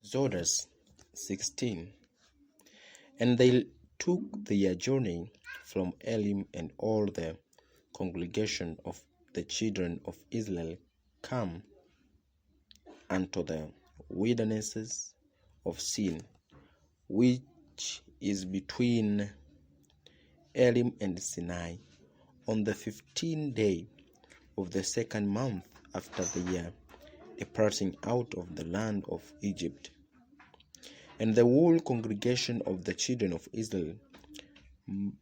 Exodus 16. And they took their journey from Elim, and all the congregation of the children of Israel came unto the wildernesses of Sin, which is between Elim and Sinai, on the 15th day of the second month after their departing out of the land of Egypt. And the whole congregation of the children of Israel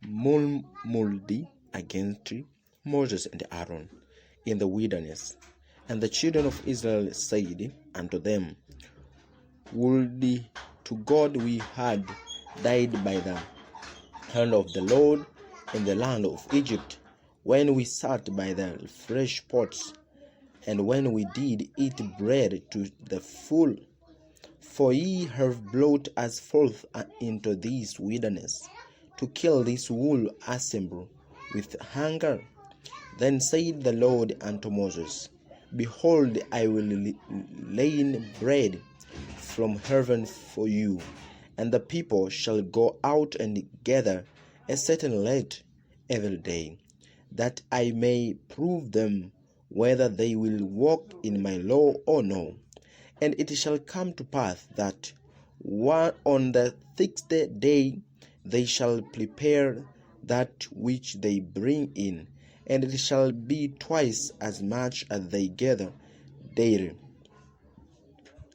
murmured against Moses and Aaron in the wilderness. And the children of Israel said unto them, Would to God we had died by the hand of the Lord in the land of Egypt, when we sat by the fresh pots, and when we did eat bread to the full. For ye have brought us forth into this wilderness, to kill this whole assembly with hunger. Then said the Lord unto Moses, Behold, I will rain bread from heaven for you, and the people shall go out and gather a certain rate every day, that I may prove them whether they will walk in my law or no. And it shall come to pass that on the 6th day they shall prepare that which they bring in, and it shall be twice as much as they gather daily.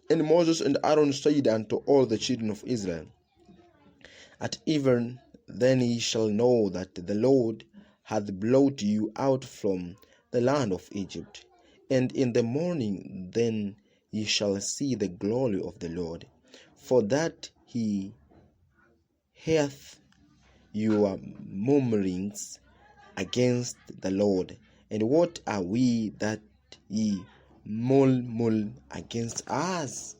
And Moses and Aaron said unto all the children of Israel, At even then ye shall know that the Lord hath brought you out from the land of Egypt. And in the morning then ye shall see the glory of the Lord, for that he heareth your murmurings against the Lord. And what are we that ye murmur against us?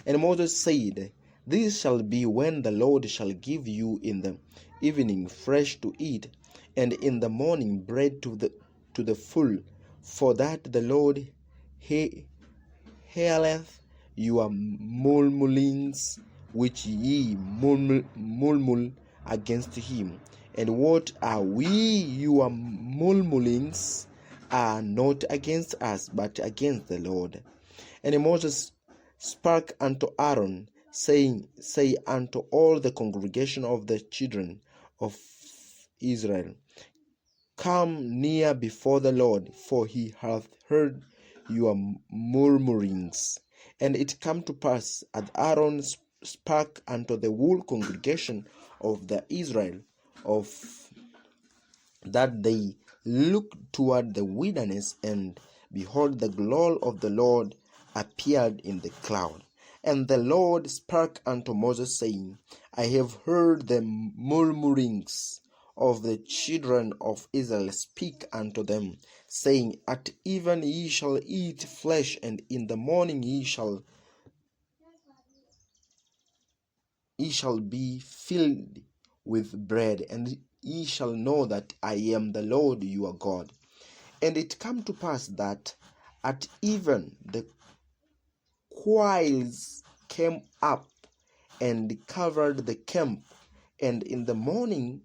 And Moses said, This shall be when the Lord shall give you in the evening flesh to eat, and in the morning bread to the full, for that the Lord heareth your murmurings which ye murmur against him. And what are we? Your murmurings are not against us, but against the Lord. And Moses spake unto Aaron, saying, Say unto all the congregation of the children of Israel, Come near before the Lord, for he hath heard your murmurings. And it came to pass, as Aaron spake unto the whole congregation of the Israel, that they looked toward the wilderness, and behold, the glory of the Lord appeared in the cloud. And the Lord spake unto Moses, saying, I have heard the murmurings of the children of Israel. Speak unto them, saying, At even ye shall eat flesh, and in the morning ye shall be filled with bread, and ye shall know that I am the Lord your God. And it came to pass that at even the quails came up and covered the camp, and in the morning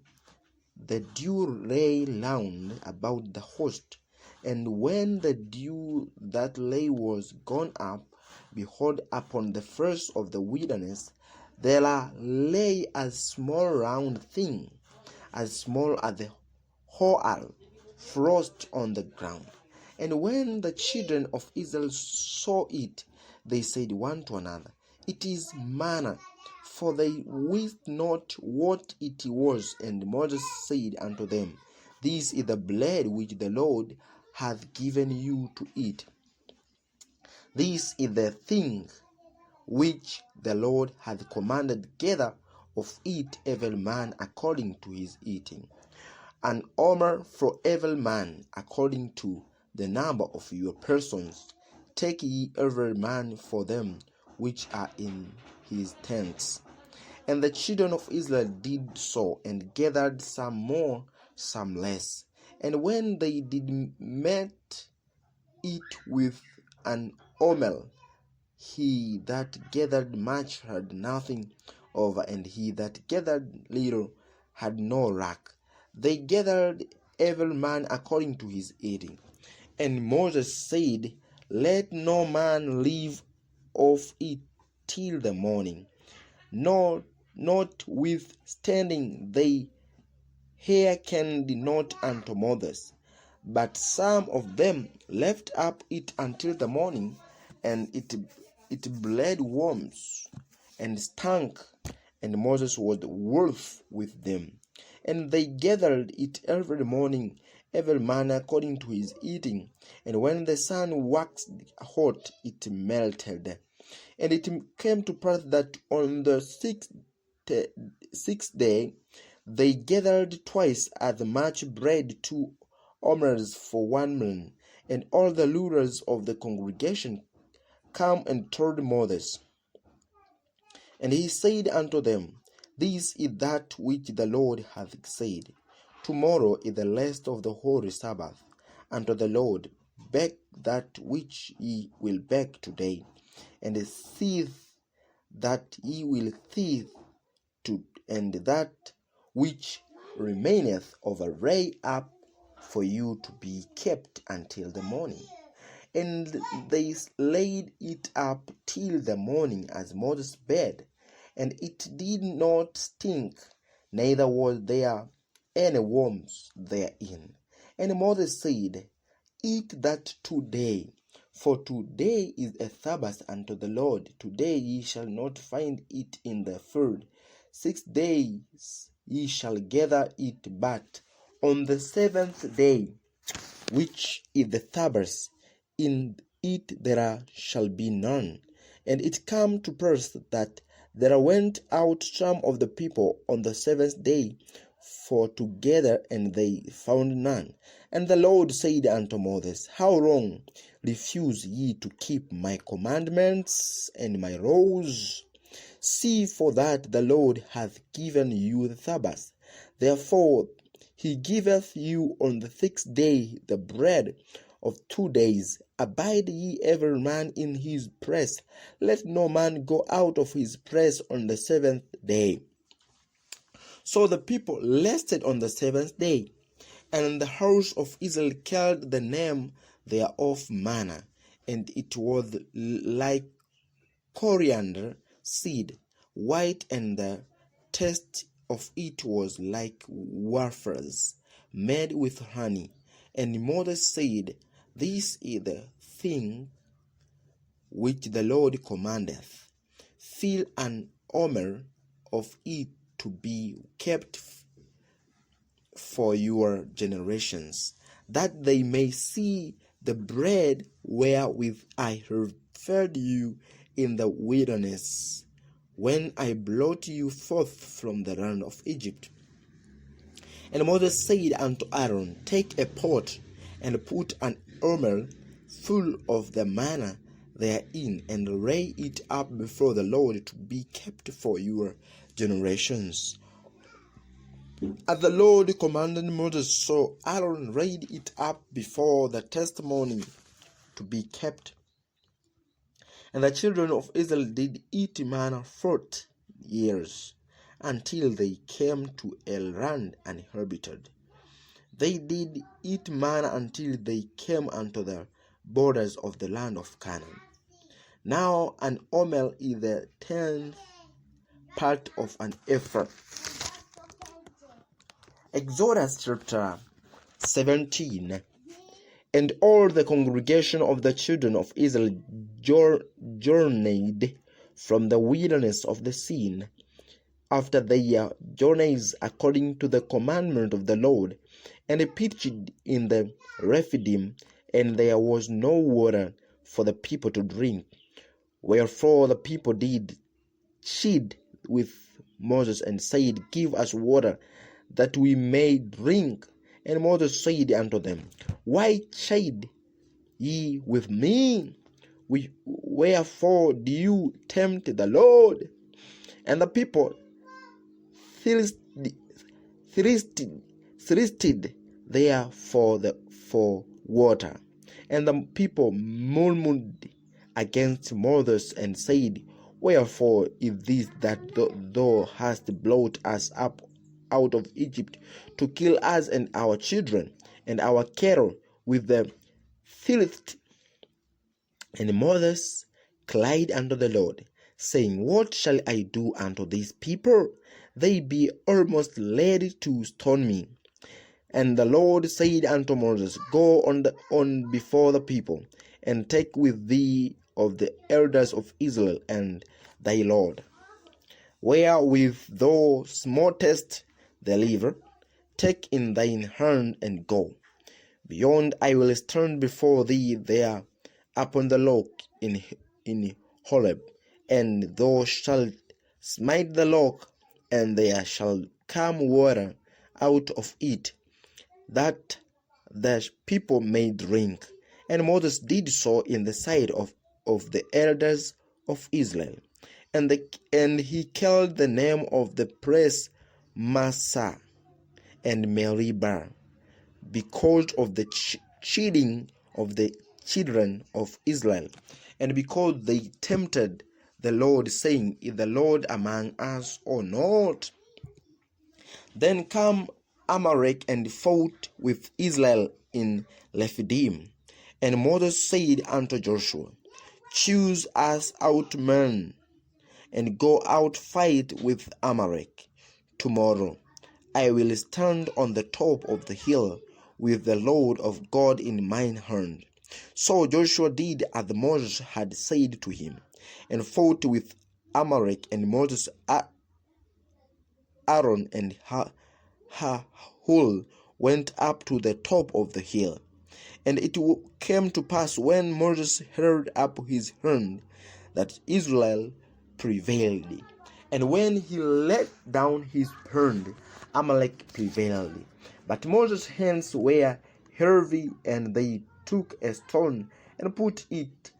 the dew lay round about the host. And when the dew that lay was gone up, behold, upon the face of the wilderness there lay a small round thing, as small as the whole frost on the ground. And when the children of Israel saw it, they said one to another, It is manna, for they wist not what it was. And Moses said unto them, This is the bread which the Lord hath given you to eat. This is the thing which the Lord hath commanded, gather of it every man according to his eating, an omer for every man according to the number of your persons. Take ye every man for them which are in his tents. And the children of Israel did so, and gathered some more, some less. And when they did met it with an omer, he that gathered much had nothing over, and he that gathered little had no lack. They gathered every man according to his eating. And Moses said, Let no man leave of it till the morning. Notwithstanding, they hearkened not unto Moses, but some of them left up it until the morning, and it bled worms and stank, and Moses was wroth with them. And they gathered it every morning, every man according to his eating, and when the sun waxed hot, it melted. And it came to pass that on the sixth day they gathered twice as much bread, 2 omers for 1 man. And all the rulers of the congregation come and told Moses. And he said unto them, This is that which the Lord hath said. Tomorrow is the rest of the holy Sabbath unto the Lord. Bake that which ye will bake today, and seethe that ye will seethe, and that which remaineth overlay up for you to be kept until the morning. And they laid it up till the morning as Moses bade, and it did not stink, neither was there any worms therein. And Moses said, Eat that today, for today is a Sabbath unto the Lord. Today ye shall not find it in the field. 6 days ye shall gather it, but on the 7th day, which is the Sabbath, in it there shall be none. And it came to pass that there went out some of the people on the 7th day for to gather, and they found none. And the Lord said unto Moses, How long refuse ye to keep my commandments and my laws? See, for that the Lord hath given you the Sabbath. Therefore he giveth you on the 6th day the bread of 2 days. Abide ye every man in his place. Let no man go out of his place on the 7th day. So the people rested on the 7th day, and the house of Israel called the name thereof manna, and it was like coriander seed, white, and the taste of it was like wafers made with honey. And Moses said, This is the thing which the Lord commandeth. Fill an omer of it to be kept for your generations, that they may see the bread wherewith I have fed you in the wilderness, when I brought you forth from the land of Egypt. And Moses said unto Aaron, Take a pot, and put an omer full of the manna therein, and lay it up before the Lord to be kept for your generations. As the Lord commanded Moses, so Aaron laid it up before the testimony to be kept. And the children of Israel did eat manna 40 years, until they came to a land uninhabited. They did eat manna until they came unto the borders of the land of Canaan. Now an omer is the 10th part of an ephah. Exodus chapter 17. And all the congregation of the children of Israel journeyed from the wilderness of the Sin, after their journeys according to the commandment of the Lord, and they pitched in the Rephidim, and there was no water for the people to drink. Wherefore the people did chide with Moses, and said, Give us water, that we may drink. And Moses said unto them, Why chide ye with me? Wherefore do you tempt the Lord? And the people thirsted there for water. And the people murmured against Moses, and said, Wherefore is this that thou hast brought us up out of Egypt to kill us and our children and our cattle with the Philistines? And Moses cried unto the Lord, saying, What shall I do unto these people? They be almost ready to stone me. And the Lord said unto Moses, Go on before the people, and take with thee of the elders of Israel and thy Lord, wherewith thou smootest the river, take in thine hand and go. Beyond I will stand before thee there upon the rock in Horeb, and thou shalt smite the rock, and there shall come water out of it, that the people may drink. And Moses did so in the sight of the elders of Israel. And he called the name of the place Massah and Meribah, because of the cheating of the children of Israel, and because they tempted the Lord, saying, Is the Lord among us or not? Then came Amalek and fought with Israel in Rephidim. And Moses said unto Joshua, Choose us out men, and go out fight with Amalek. Tomorrow I will stand on the top of the hill with the Lord of God in mine hand. So Joshua did as Moses had said to him, and fought with Amalek. And Moses, Aaron, and Hur went up to the top of the hill. And it came to pass, when Moses held up his hand, that Israel prevailed. And when he let down his hand, Amalek prevailed. But Moses' hands were heavy, and they took a stone and put it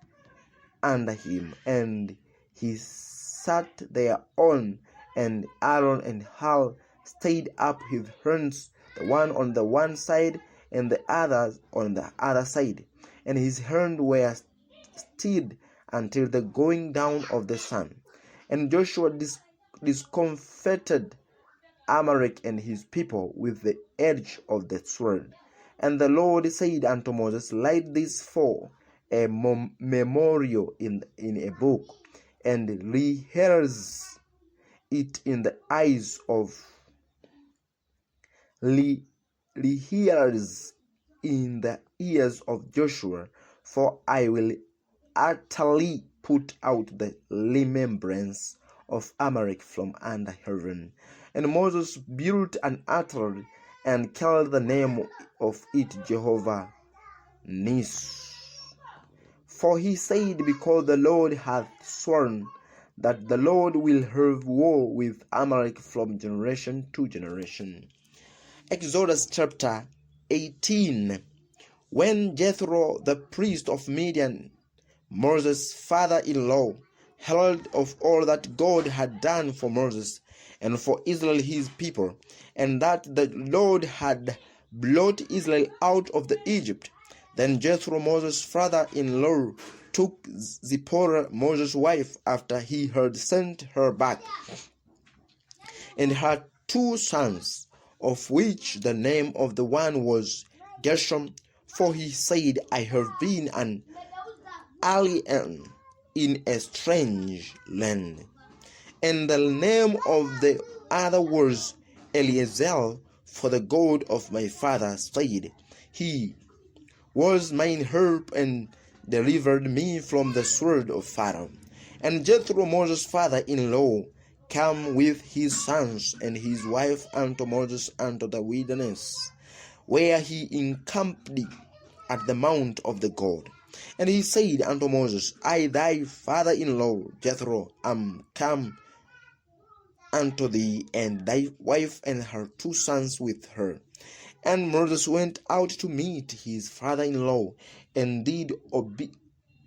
under him, and he sat thereon. And Aaron and Hur stayed up his hands, the one on the one side and the other on the other side, and his hands were stayed until the going down of the sun. And Joshua discomfited Amalek and his people with the edge of the sword. And the Lord said unto Moses, Write this for a memorial in a book, and rehearse it in the eyes of rehearse in the ears of Joshua, for I will utterly put out the remembrance of Amalek from under heaven. And Moses built an altar, and called the name of it Jehovah Nis. For he said, Because the Lord hath sworn that the Lord will have war with Amalek from generation to generation. Exodus chapter 18. When Jethro, the priest of Midian, Moses' father-in-law, heard of all that God had done for Moses and for Israel his people, and that the Lord had brought Israel out of the Egypt, then Jethro, Moses' father-in-law, took Zipporah, Moses' wife, after he had sent her back, and had 2 sons, of which the name of the one was Gershom, for he said, I have been an alien in a strange land. And the name of the other was Eliezer, for the God of my father said, He was mine help and delivered me from the sword of Pharaoh. And Jethro, Moses' father-in-law, came with his sons and his wife unto Moses unto the wilderness, where he encamped at the mount of the God. And he said unto Moses, I thy father-in-law Jethro am come unto thee, and thy wife and her 2 sons with her. And Moses went out to meet his father-in-law, and did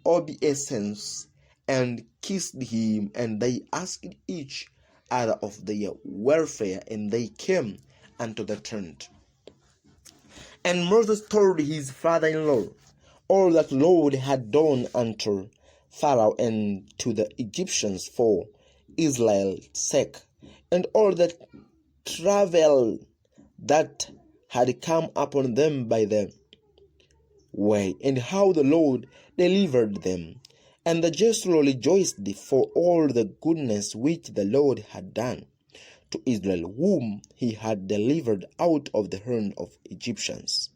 obeisance, and kissed him, and they asked each other of their welfare, and they came unto the tent. And Moses told his father-in-law all that Lord had done unto Pharaoh and to the Egyptians for Israel's sake, and all the travel that had come upon them by the way, and how the Lord delivered them. And the just rejoiced for all the goodness which the Lord had done to Israel, whom he had delivered out of the hand of Egyptians.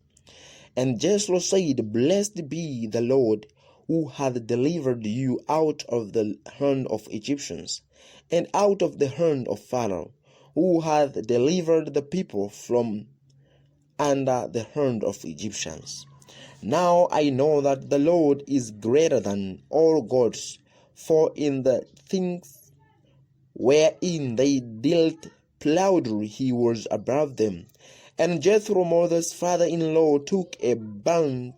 And Jethro said, Blessed be the Lord, who hath delivered you out of the hand of Egyptians, and out of the hand of Pharaoh, who hath delivered the people from under the hand of Egyptians. Now I know that the Lord is greater than all gods, for in the things wherein they dealt proudly he was above them. And Jethro, Moses' father-in-law, took a burnt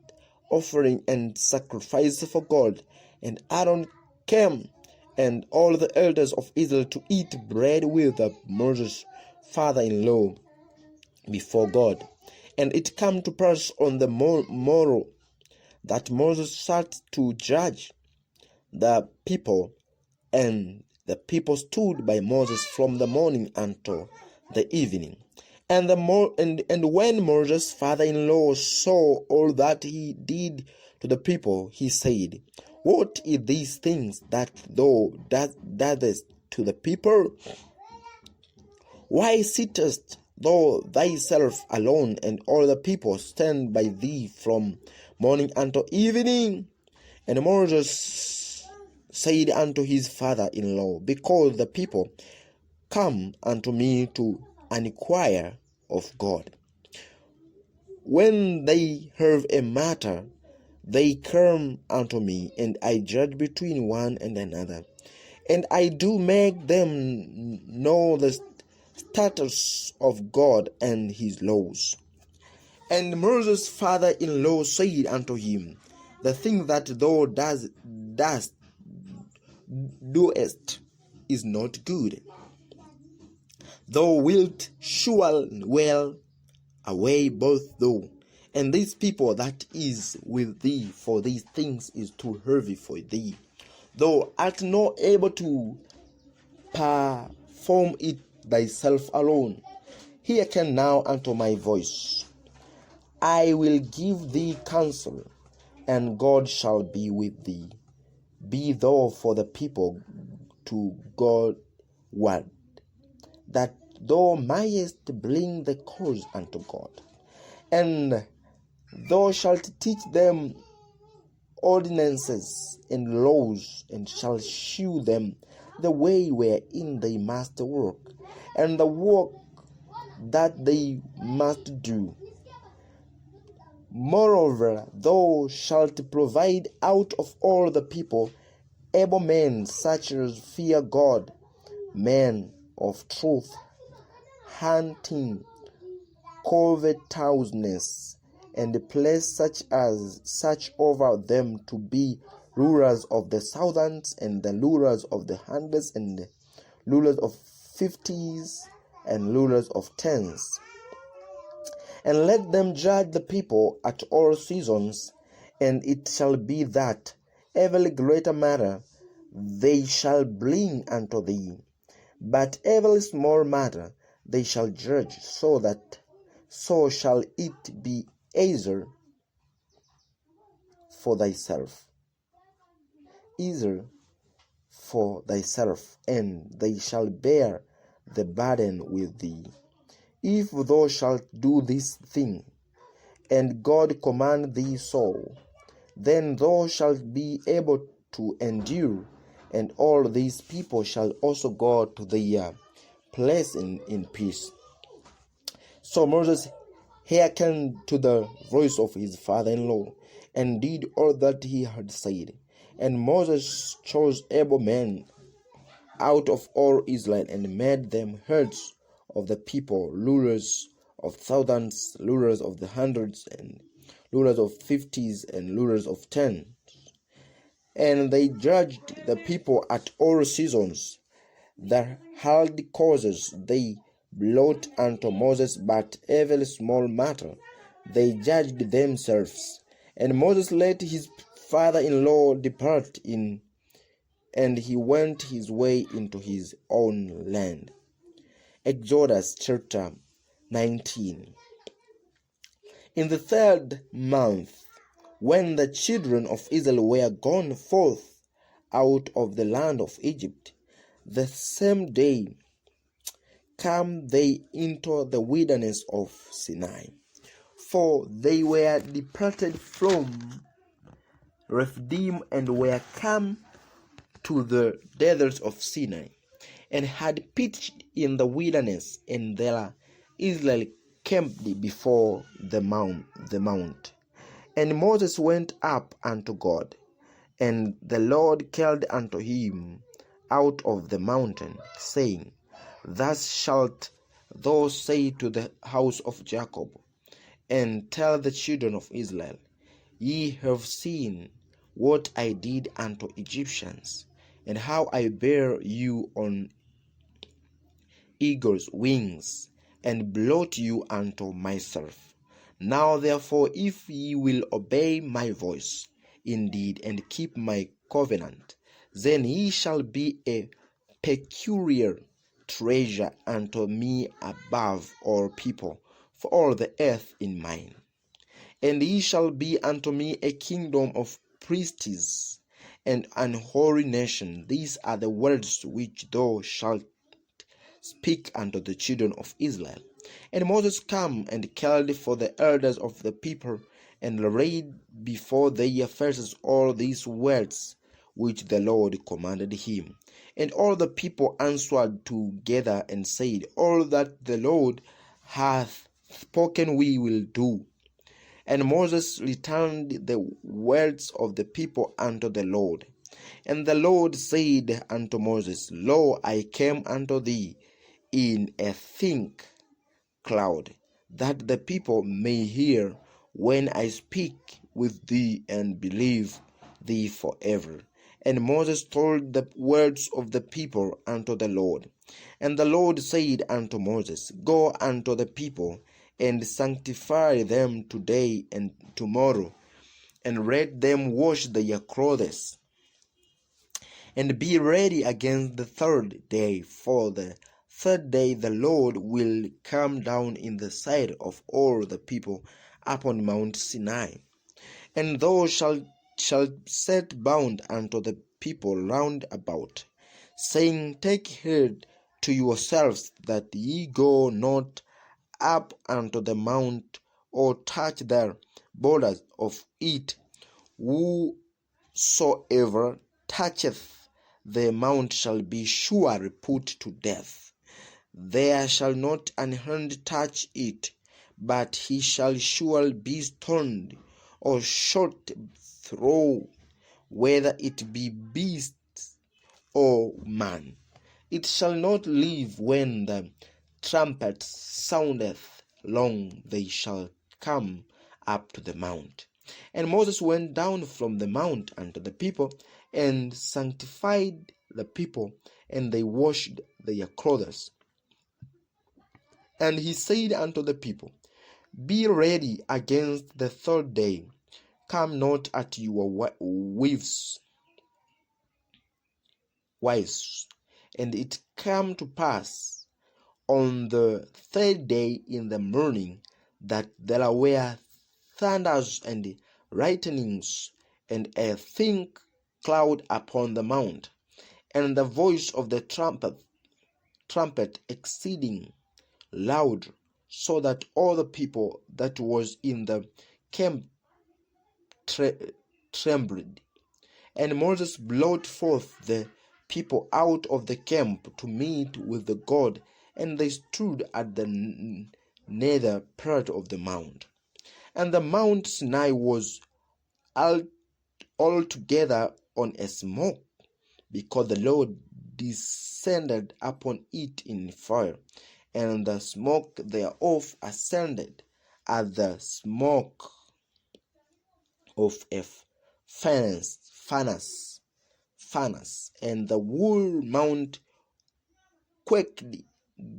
offering and sacrifice for God. And Aaron came, and all the elders of Israel, to eat bread with Moses' father-in-law before God. And it came to pass on the morrow that Moses sat to judge the people, and the people stood by Moses from the morning until the evening. And when Moses' father-in-law saw all that he did to the people, he said, What is these things that thou doest to the people? Why sittest thou thyself alone, and all the people stand by thee from morning until evening? And Moses said unto his father-in-law, Because the people come unto me to inquire of God. When they have a matter, they come unto me, and I judge between one and another. And I do make them know the statutes of God and his laws. And Moses' father-in-law said unto him, The thing that thou doest is not good. Thou wilt surely well away both thou and these people that is with thee, for these things is too heavy for thee. Thou art not able to perform it thyself alone. Hearken now unto my voice. I will give thee counsel, and God shall be with thee. Be thou for the people to God word, that thou mayest bring the cause unto God. And thou shalt teach them ordinances and laws, and shalt shew them the way wherein they must work, and the work that they must do. Moreover, thou shalt provide out of all the people able men, such as fear God, men of truth, hunting covetousness, and place such over them to be rulers of the thousands, and the rulers of the hundreds, and the rulers of fifties, and rulers of tens. And let them judge the people at all seasons, and it shall be that every greater matter they shall bring unto thee, but every small matter they shall judge, so shall it be either for thyself, and they shall bear the burden with thee. If thou shalt do this thing, and God command thee so, then thou shalt be able to endure, and all these people shall also go to their place in peace. So Moses hearkened to the voice of his father-in-law, and did all that he had said. And Moses chose able men out of all Israel, and made them heads of the people, rulers of thousands, rulers of the hundreds, and rulers of fifties, and rulers of tens. And they judged the people at all seasons. The hard causes they brought unto Moses, but every small matter they judged themselves. And Moses let his father-in-law depart in and he went his way into his own land. Exodus chapter 19. In the 3rd month, when the children of Israel were gone forth out of the land of Egypt, the same day came they into the wilderness of Sinai. For they were departed from Rephidim and were come to the desert of Sinai, and had pitched in the wilderness, and there Israel camped before the mount. And Moses went up unto God, and the Lord called unto him out of the mountain, saying, Thus shalt thou say to the house of Jacob, and tell the children of Israel, Ye have seen what I did unto Egyptians, and how I bare you on eagle's wings, and brought you unto myself. Now therefore, if ye will obey my voice indeed, and keep my covenant, then ye shall be a peculiar treasure unto me above all people, for all the earth in mine. And ye shall be unto me a kingdom of priests, and an holy nation. These are the words which thou shalt speak unto the children of Israel. And Moses came and called for the elders of the people, and read before their faces all these words which the Lord commanded him. And all the people answered together and said, All that the Lord hath spoken we will do. And Moses returned the words of the people unto the Lord. And the Lord said unto Moses, Lo, I came unto thee in a thick cloud, that the people may hear when I speak with thee, and believe thee forever. And Moses told the words of the people unto the Lord. And the Lord said unto Moses, Go unto the people, and sanctify them today and tomorrow, and let them wash their clothes, and be ready against the 3rd day. For the 3rd day the Lord will come down in the sight of all the people upon Mount Sinai. And thou shalt set bound unto the people round about, saying, Take heed to yourselves that ye go not up unto the mount, or touch the borders of it. Whosoever toucheth the mount shall be surely put to death. There shall not an hand touch it, but he shall surely be stoned, or shot through, whether it be beast or man. It shall not live when the trumpet soundeth long, they shall come up to the mount. And Moses went down from the mount unto the people, and sanctified the people, and they washed their clothes. And he said unto the people, Be ready against the 3rd day, come not at your wives. And it came to pass on the 3rd day in the morning, that there were thunders and lightnings, and a thick cloud upon the mount, and the voice of the trumpet exceeding loud, so that all the people that was in the camp trembled. And Moses brought forth the people out of the camp to meet with the God, and they stood at the nether part of the mount. And the Mount Sinai was altogether on a smoke, because the Lord descended upon it in fire, and the smoke thereof ascended as the smoke of a furnace, and the whole mount quaked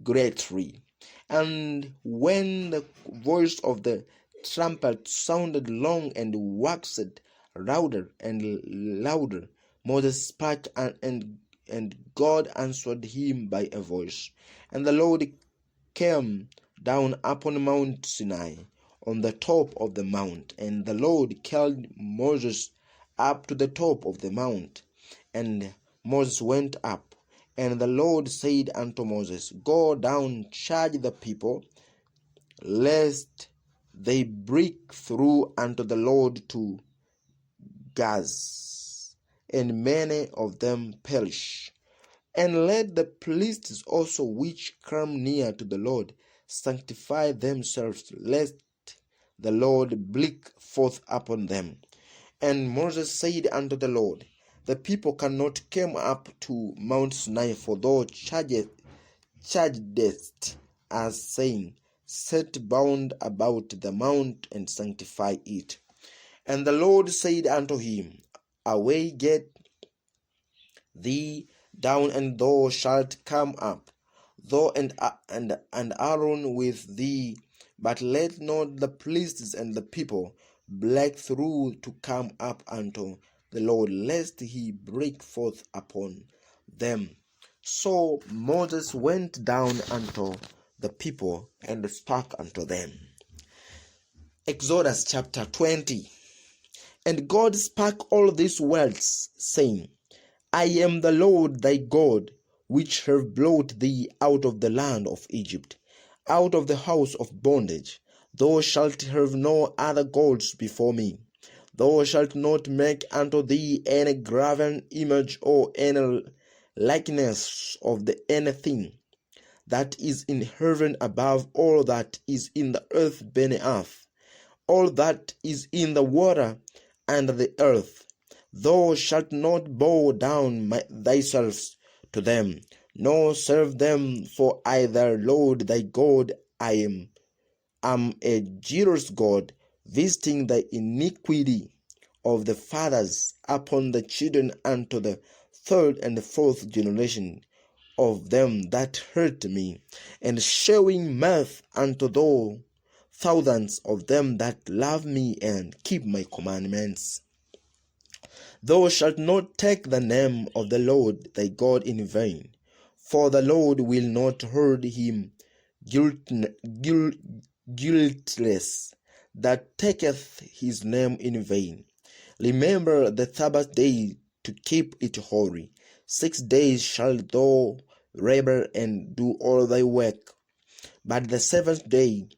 greatly. And when the voice of the trumpet sounded long, and waxed louder and louder, Moses spake, and God answered him by a voice. And the Lord came down upon Mount Sinai on the top of the mount, and the Lord called Moses up to the top of the mount, and Moses went up. And the Lord said unto Moses, Go down, charge the people, lest they break through unto the Lord to Gaza, and many of them perish. And let the priests also which come near to the Lord sanctify themselves, lest the Lord break forth upon them. And Moses said unto the Lord, The people cannot come up to Mount Sinai, for thou chargedest us, saying, Set bound about the mount and sanctify it. And the Lord said unto him, Away, get thee down, and thou shalt come up, thou and Aaron with thee, but let not the priests and the people break through to come up unto the Lord, lest he break forth upon them. So Moses went down unto the people and spake unto them. Exodus chapter 20. And God spake all these words, saying, I am the Lord thy God, which have brought thee out of the land of Egypt, out of the house of bondage. Thou shalt have no other gods before me. Thou shalt not make unto thee any graven image or any likeness of anything that is in heaven above, all that is in the earth beneath, all that is in the water and the earth. Thou shalt not bow down thyself to them, nor serve them, for I, the Lord thy God, am a jealous God, visiting the iniquity of the fathers upon the children unto the third and fourth generation of them that hurt me, and showing mirth unto those thousands of them that love me and keep my commandments. Thou shalt not take the name of the Lord thy God in vain, for the Lord will not hold him guiltless that taketh his name in vain. Remember the Sabbath day to keep it holy. 6 days shalt thou labor and do all thy work, but the seventh day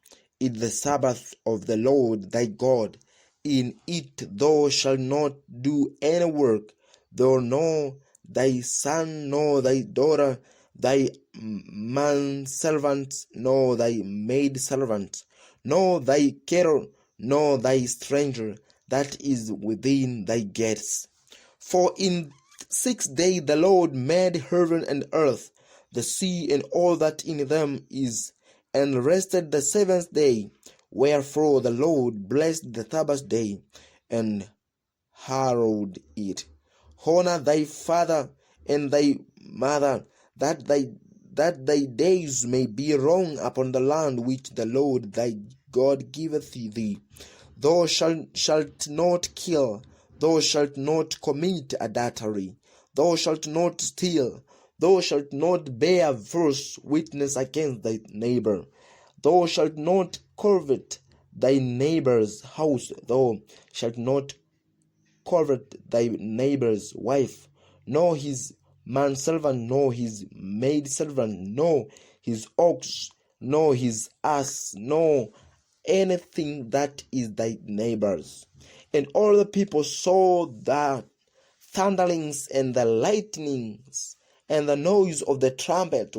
is the Sabbath of the Lord thy God. In it thou shalt not do any work, thou nor thy son, nor thy daughter, thy manservant, nor thy maidservant, nor thy cattle, nor thy stranger that is within thy gates. For in 6 days the Lord made heaven and earth, the sea, and all that in them is, and rested the seventh day. Wherefore the Lord blessed the Sabbath day and hallowed it. Honor thy father and thy mother, that thy days may be long upon the land which the Lord thy God giveth thee. Thou shalt not kill, thou shalt not commit adultery, thou shalt not steal, thou shalt not bear false witness against thy neighbor. Thou shalt not covet thy neighbor's house, thou shalt not covet thy neighbor's wife, nor his manservant, nor his maidservant, nor his ox, nor his ass, nor anything that is thy neighbor's. And all the people saw the thunderings and the lightnings and the noise of the trumpet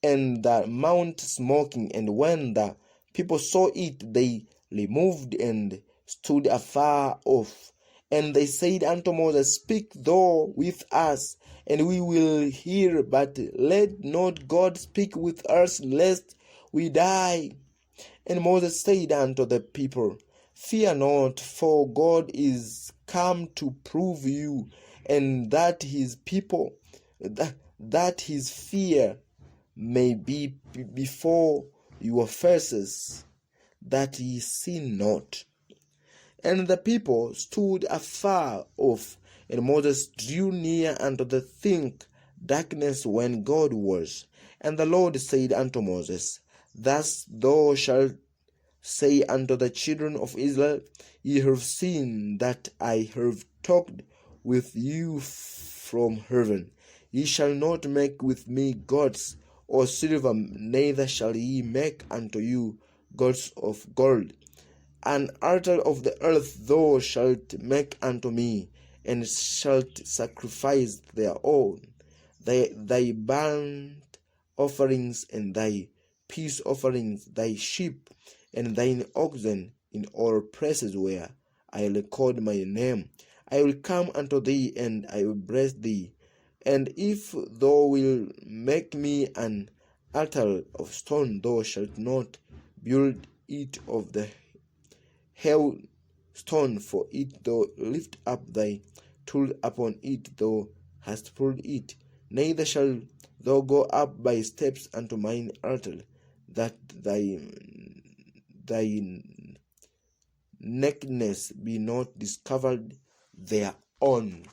and the mount smoking. And when the people saw it, they removed and stood afar off. And they said unto Moses, Speak thou with us, and we will hear, but let not God speak with us, lest we die. And Moses said unto the people, Fear not, for God is come to prove you, and that his people, that his fear may be before your faces, that ye sin not. And the people stood afar off, and Moses drew near unto the thick darkness when God was. And the Lord said unto Moses, Thus thou shalt say unto the children of Israel, Ye have seen that I have talked with you from heaven. Ye shall not make with me gods or silver, neither shall ye make unto you gods of gold. An altar of the earth thou shalt make unto me, and shalt sacrifice thereon thy burnt offerings and thy peace offerings, thy sheep and thine oxen, in all places where I will record my name. I will come unto thee, and I will bless thee. And if thou wilt make me an altar of stone, thou shalt not build it of the hailstone, for it thou lift up thy tool upon it, thou hast pulled it. Neither shall thou go up by steps unto mine altar, that thy nakedness be not discovered thereon.